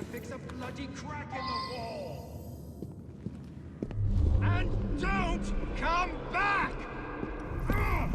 to fix a bloody crack in the wall. And don't come back! Ugh!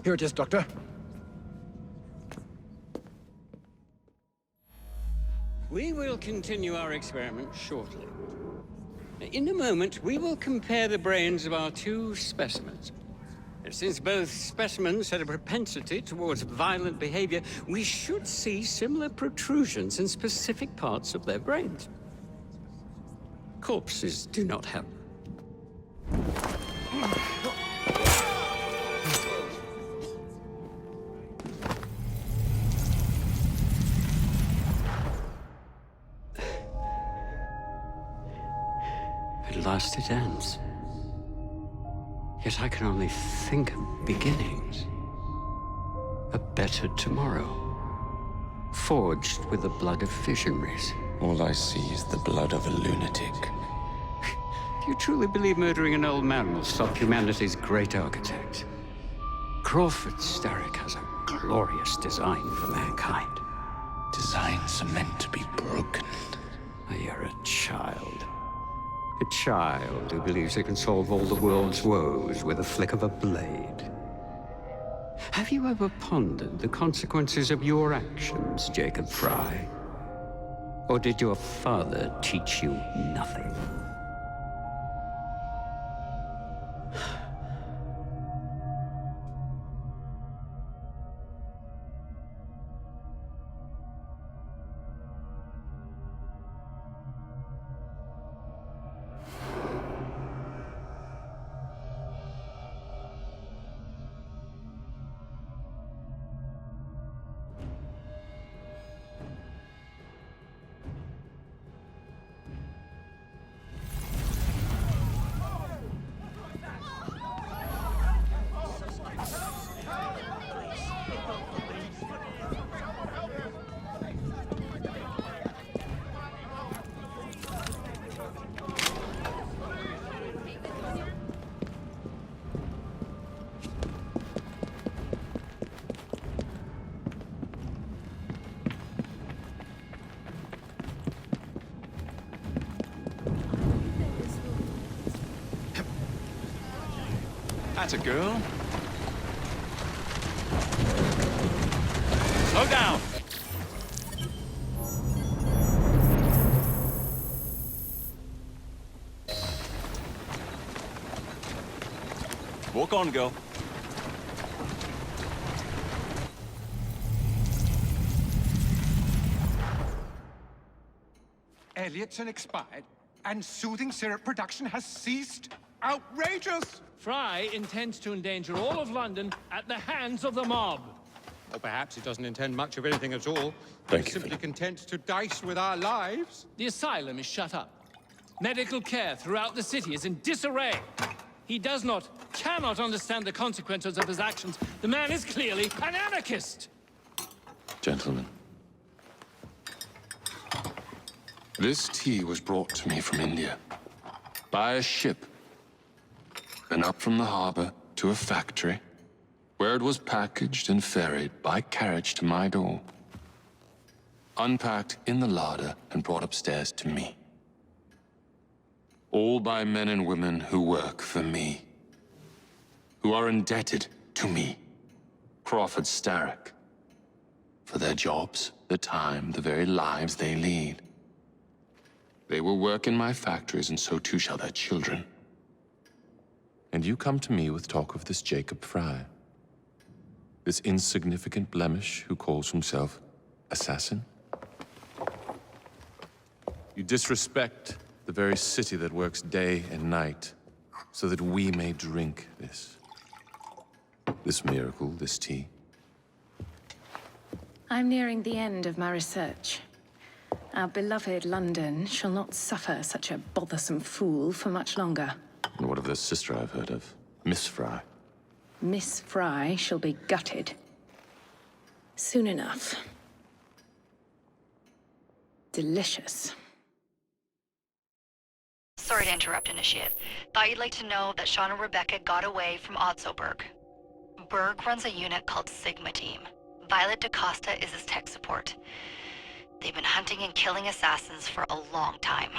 Here it is, Doctor. We will continue our experiment shortly. In a moment, we will compare the brains of our two specimens. Since both specimens had a propensity towards violent behavior, we should see similar protrusions in specific parts of their brains. Corpses do not have. At last it ends. Yet I can only think of beginnings. A better tomorrow. Forged with the blood of visionaries. All I see is the blood of a lunatic. Do you truly believe murdering an old man will stop humanity's great architect? Crawford Starrick has a glorious design for mankind. Designs are meant to be broken. You're a child. A child who believes it can solve all the world's woes with a flick of a blade. Have you ever pondered the consequences of your actions, Jacob Fry? Or did your father teach you nothing? That's a girl. Slow down! Walk on, girl. Elliot's expired, and soothing syrup production has ceased. Outrageous! Fry intends to endanger all of London at the hands of the mob. Or perhaps he doesn't intend much of anything at all. Thank He's you, simply Philip. content to dice with our lives. The asylum is shut up. Medical care throughout the city is in disarray. He cannot understand the consequences of his actions. The man is clearly an anarchist! Gentlemen, this tea was brought to me from India by a ship, then up from the harbor to a factory, where it was packaged and ferried by carriage to my door, unpacked in the larder and brought upstairs to me. All by men and women who work for me, who are indebted to me, Crawford Starrick, for their jobs, the time, the very lives they lead. They will work in my factories, and so too shall their children. And you come to me with talk of this Jacob Fry. This insignificant blemish who calls himself assassin? You disrespect the very city that works day and night so that we may drink this miracle, this tea. I'm nearing the end of my research. Our beloved London shall not suffer such a bothersome fool for much longer. And what of the sister I've heard of, Miss Fry? Miss Fry shall be gutted. Soon enough. Delicious. Sorry to interrupt, Initiate. Thought you'd like to know that Sean and Rebecca got away from Otzoberg. Berg runs a unit called Sigma Team. Violet DaCosta is his tech support. They've been hunting and killing assassins for a long time.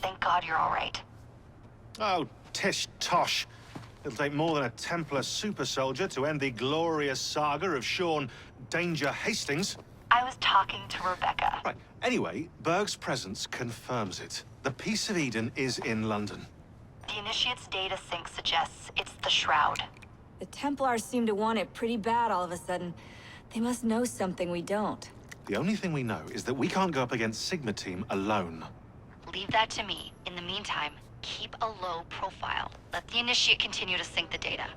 Thank God you're all right. Oh, tish tosh. It'll take more than a Templar super soldier to end the glorious saga of Sean Danger Hastings. I was talking to Rebecca. Right. Anyway, Berg's presence confirms it. The Peace of Eden is in London. The Initiate's data sync suggests it's the Shroud. The Templars seem to want it pretty bad all of a sudden. They must know something we don't. The only thing we know is that we can't go up against Sigma Team alone. Leave that to me. In the meantime, keep a low profile. Let the Initiate continue to sync the data.